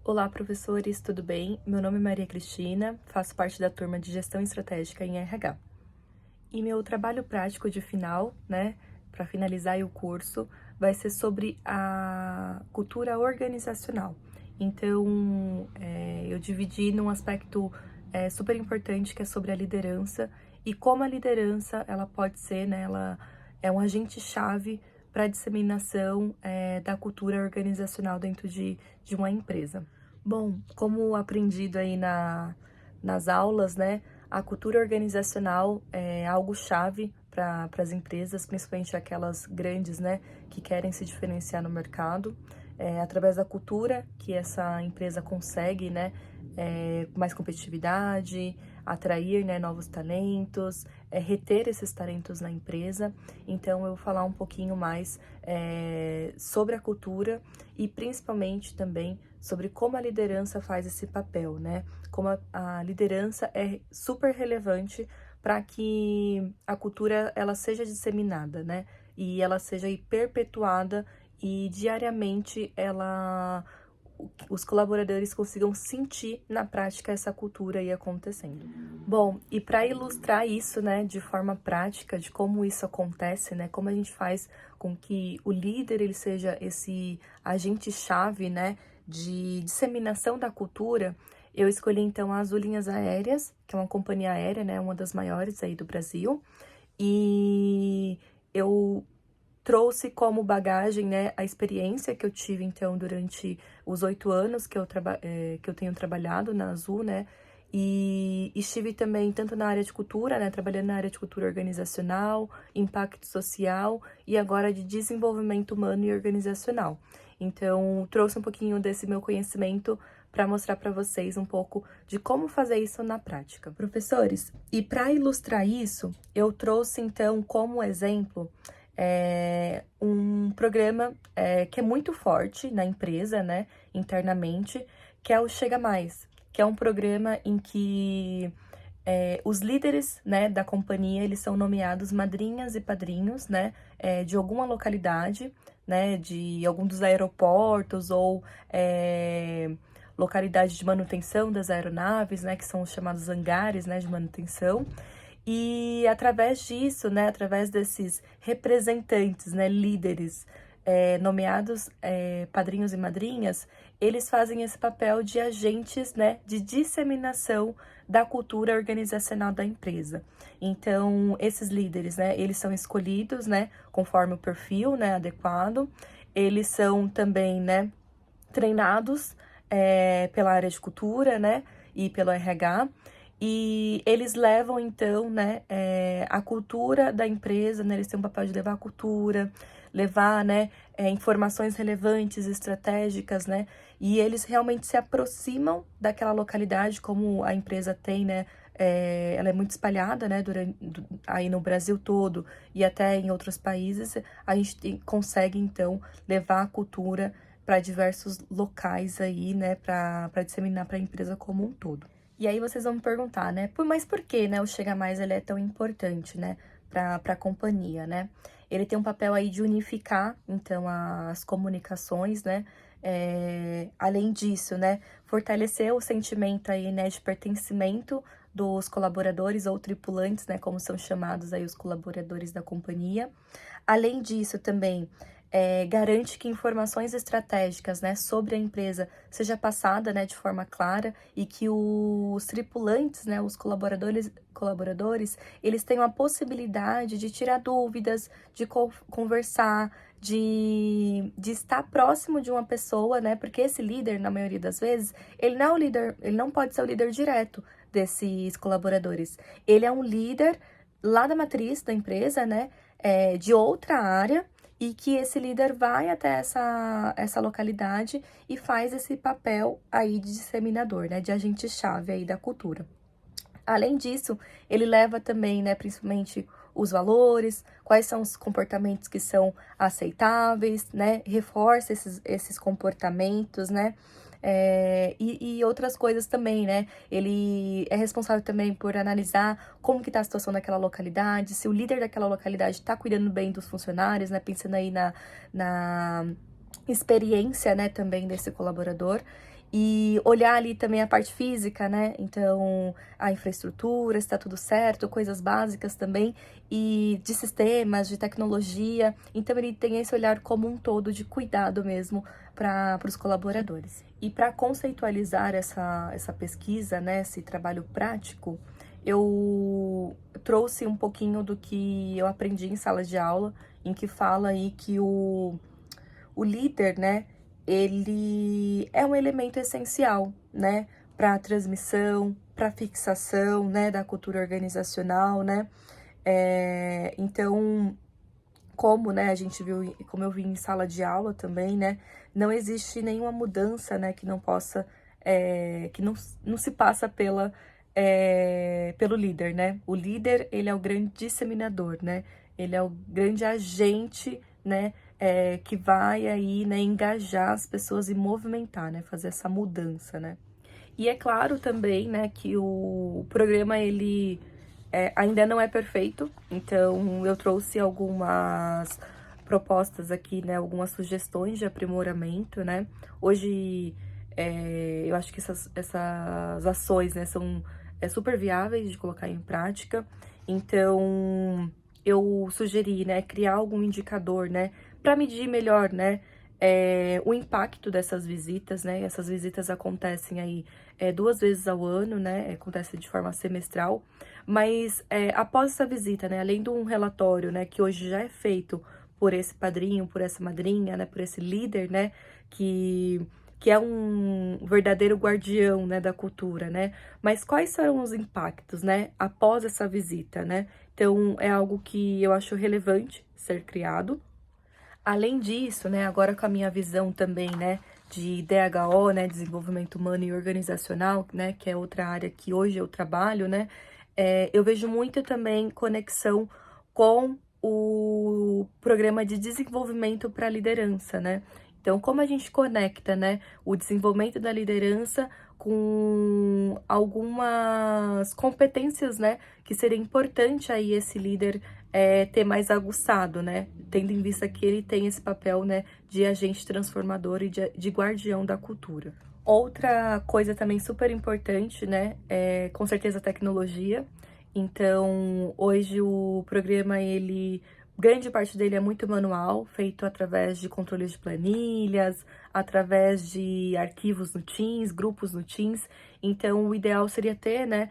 Olá, professores, tudo bem? Meu nome é Maria Cristina, faço parte da turma de Gestão Estratégica em RH. E meu trabalho prático de final, para finalizar aí o curso, vai ser sobre a cultura organizacional. Então, eu dividi num aspecto super importante que é sobre a liderança e como a liderança ela pode ser, ela é um agente-chave para a disseminação da cultura organizacional dentro de uma empresa. Bom, como aprendido aí nas aulas, a cultura organizacional é algo chave para as empresas, principalmente aquelas grandes, que querem se diferenciar no mercado. Através da cultura que essa empresa consegue, mais competitividade, atrair, novos talentos, reter esses talentos na empresa. Então, eu vou falar um pouquinho mais sobre a cultura e principalmente também sobre como a liderança faz esse papel, Como a liderança é super relevante para que a cultura ela seja disseminada, E ela seja aí perpetuada e diariamente os colaboradores consigam sentir na prática essa cultura aí acontecendo. Bom, e para ilustrar isso, de forma prática, de como isso acontece, como a gente faz com que o líder ele seja esse agente-chave, de disseminação da cultura, eu escolhi então a Azul Linhas Aéreas, que é uma companhia aérea, uma das maiores aí do Brasil, e eu trouxe como bagagem, a experiência que eu tive, então, durante os 8 anos que eu tenho trabalhado na Azul, e estive também tanto na área de cultura, trabalhando na área de cultura organizacional, impacto social e agora de desenvolvimento humano e organizacional. Então, trouxe um pouquinho desse meu conhecimento para mostrar para vocês um pouco de como fazer isso na prática. Professores, e para ilustrar isso, eu trouxe, então, como exemplo, um programa que é muito forte na empresa, internamente, que é o Chega Mais, que é um programa em que os líderes, da companhia, eles são nomeados madrinhas e padrinhos, de alguma localidade, de algum dos aeroportos ou localidade de manutenção das aeronaves, que são os chamados hangares, de manutenção. E através disso, através desses representantes, líderes, nomeados padrinhos e madrinhas, eles fazem esse papel de agentes, de disseminação da cultura organizacional da empresa. Então, esses líderes, eles são escolhidos, conforme o perfil, adequado. Eles são também, treinados pela área de cultura, e pelo RH. E eles levam, então, a cultura da empresa, eles têm um papel de levar a cultura, levar, informações relevantes, estratégicas, e eles realmente se aproximam daquela localidade, como a empresa tem, ela é muito espalhada, aí no Brasil todo e até em outros países, a gente consegue, então, levar a cultura para diversos locais aí, para disseminar para a empresa como um todo. E aí vocês vão me perguntar, mas por que, o Chega Mais ele é tão importante, para a companhia, Ele tem um papel aí de unificar, então, as comunicações, além disso, fortalecer o sentimento aí, de pertencimento dos colaboradores ou tripulantes, como são chamados aí os colaboradores da companhia. Além disso, também, garante que informações estratégicas, sobre a empresa seja passada, de forma clara e que os tripulantes, os colaboradores, eles tenham a possibilidade de tirar dúvidas, de conversar, de estar próximo de uma pessoa, porque esse líder, na maioria das vezes, ele não é o líder, ele não pode ser o líder direto desses colaboradores. Ele é um líder lá da matriz da empresa, de outra área, e que esse líder vai até essa localidade e faz esse papel aí de disseminador, de agente-chave aí da cultura. Além disso, ele leva também, principalmente os valores, quais são os comportamentos que são aceitáveis, reforça esses comportamentos, e outras coisas também, Ele é responsável também por analisar como que tá a situação daquela localidade, se o líder daquela localidade está cuidando bem dos funcionários, pensando aí experiência, né, também desse colaborador, e olhar ali também a parte física, né, então a infraestrutura, se tá tudo certo, coisas básicas também, e de sistemas, de tecnologia, então ele tem esse olhar como um todo de cuidado mesmo para os colaboradores. E para conceitualizar essa pesquisa, né, esse trabalho prático, eu trouxe um pouquinho do que eu aprendi em sala de aula, em que fala aí que o líder, né, ele é um elemento essencial, né, para a transmissão, para a fixação, né, da cultura organizacional, né, então, como, né, a gente viu, como eu vi em sala de aula também, né, não existe nenhuma mudança, né, que não possa, que não se passa pelo líder, né, o líder, ele é o grande disseminador, né, ele é o grande agente, né, que vai aí, né, engajar as pessoas e movimentar, né, fazer essa mudança, né. E é claro também, né, que o programa, ele ainda não é perfeito, então eu trouxe algumas propostas aqui, né, algumas sugestões de aprimoramento, né. Hoje, eu acho que essas ações, né, são super viáveis de colocar em prática, então eu sugeri, né, criar algum indicador, né, para medir melhor, né, o impacto dessas visitas, né. Essas visitas acontecem aí 2 vezes ao ano, né, acontece de forma semestral, mas após essa visita, né, além de um relatório, né, que hoje já é feito por esse padrinho, por essa madrinha, né, por esse líder, né, que é um verdadeiro guardião, né, da cultura, né, mas quais serão os impactos, né, após essa visita, né? Então, é algo que eu acho relevante ser criado. Além disso, né, agora com a minha visão também, né, de DHO, né, Desenvolvimento Humano e Organizacional, né, que é outra área que hoje eu trabalho, né, eu vejo muito também conexão com o programa de desenvolvimento para a liderança, né. Então, como a gente conecta, né, o desenvolvimento da liderança com algumas competências, né, que seria importante aí esse líder ter mais aguçado, né? Tendo em vista que ele tem esse papel, né, de agente transformador e de guardião da cultura. Outra coisa também super importante, né, é com certeza a tecnologia. Então, hoje o programa, ele, grande parte dele é muito manual, feito através de controle de planilhas, através de arquivos no Teams, grupos no Teams. Então, o ideal seria ter, né,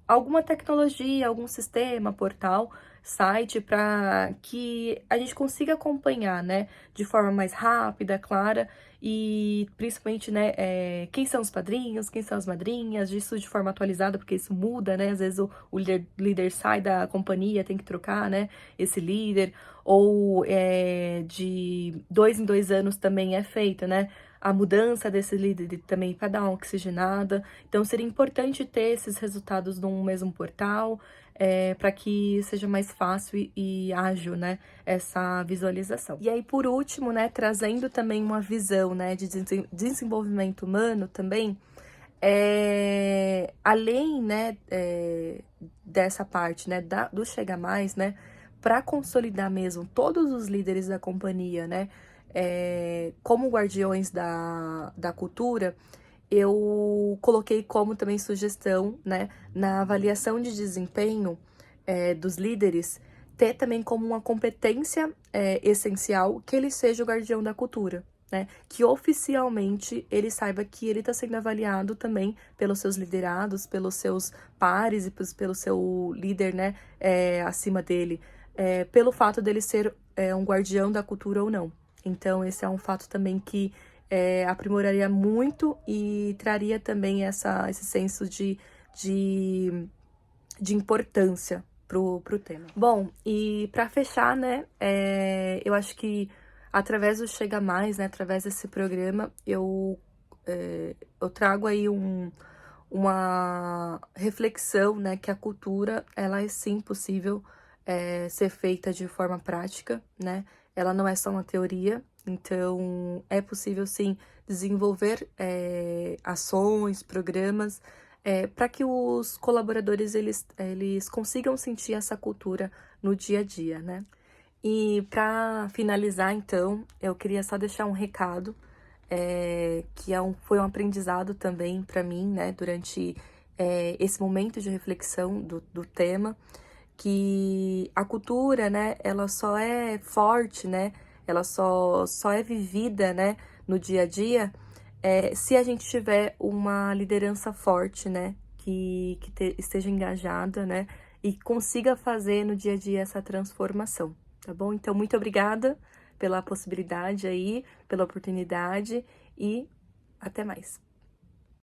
alguma tecnologia, algum sistema, portal, site, para que a gente consiga acompanhar, né, de forma mais rápida, clara, e principalmente, né, quem são os padrinhos, quem são as madrinhas, isso de forma atualizada, porque isso muda, né, às vezes o líder sai da companhia, tem que trocar, né, esse líder, ou de 2 em 2 anos também é feito, né, a mudança desse líder também para dar uma oxigenada. Então, seria importante ter esses resultados num mesmo portal, para que seja mais fácil e ágil, né, essa visualização. E aí, por último, né, trazendo também uma visão, né, de desenvolvimento humano também, além, né, dessa parte, né, do Chega Mais, né, para consolidar mesmo todos os líderes da companhia, né, como guardiões da cultura, eu coloquei como também sugestão, né, na avaliação de desempenho dos líderes, ter também como uma competência essencial que ele seja o guardião da cultura, né, que oficialmente ele saiba que ele está sendo avaliado também pelos seus liderados, pelos seus pares e pelo seu líder, né, acima dele, pelo fato dele ser um guardião da cultura ou não. Então, esse é um fato também que aprimoraria muito e traria também esse senso de, de importância pro tema. Bom, e para fechar, né, eu acho que através do Chega Mais, né, através desse programa, eu trago aí uma reflexão, né, que a cultura, ela é sim possível ser feita de forma prática, né, ela não é só uma teoria, então é possível sim desenvolver ações, programas, para que os colaboradores eles consigam sentir essa cultura no dia a dia, né. E para finalizar, então, eu queria só deixar um recado, foi um aprendizado também para mim, né, durante esse momento de reflexão do tema, que a cultura, né, ela só é forte, né, ela só é vivida, né, no dia a dia, se a gente tiver uma liderança forte, né, que esteja engajada, né, e consiga fazer no dia a dia essa transformação, tá bom? Então, muito obrigada pela possibilidade aí, pela oportunidade e até mais.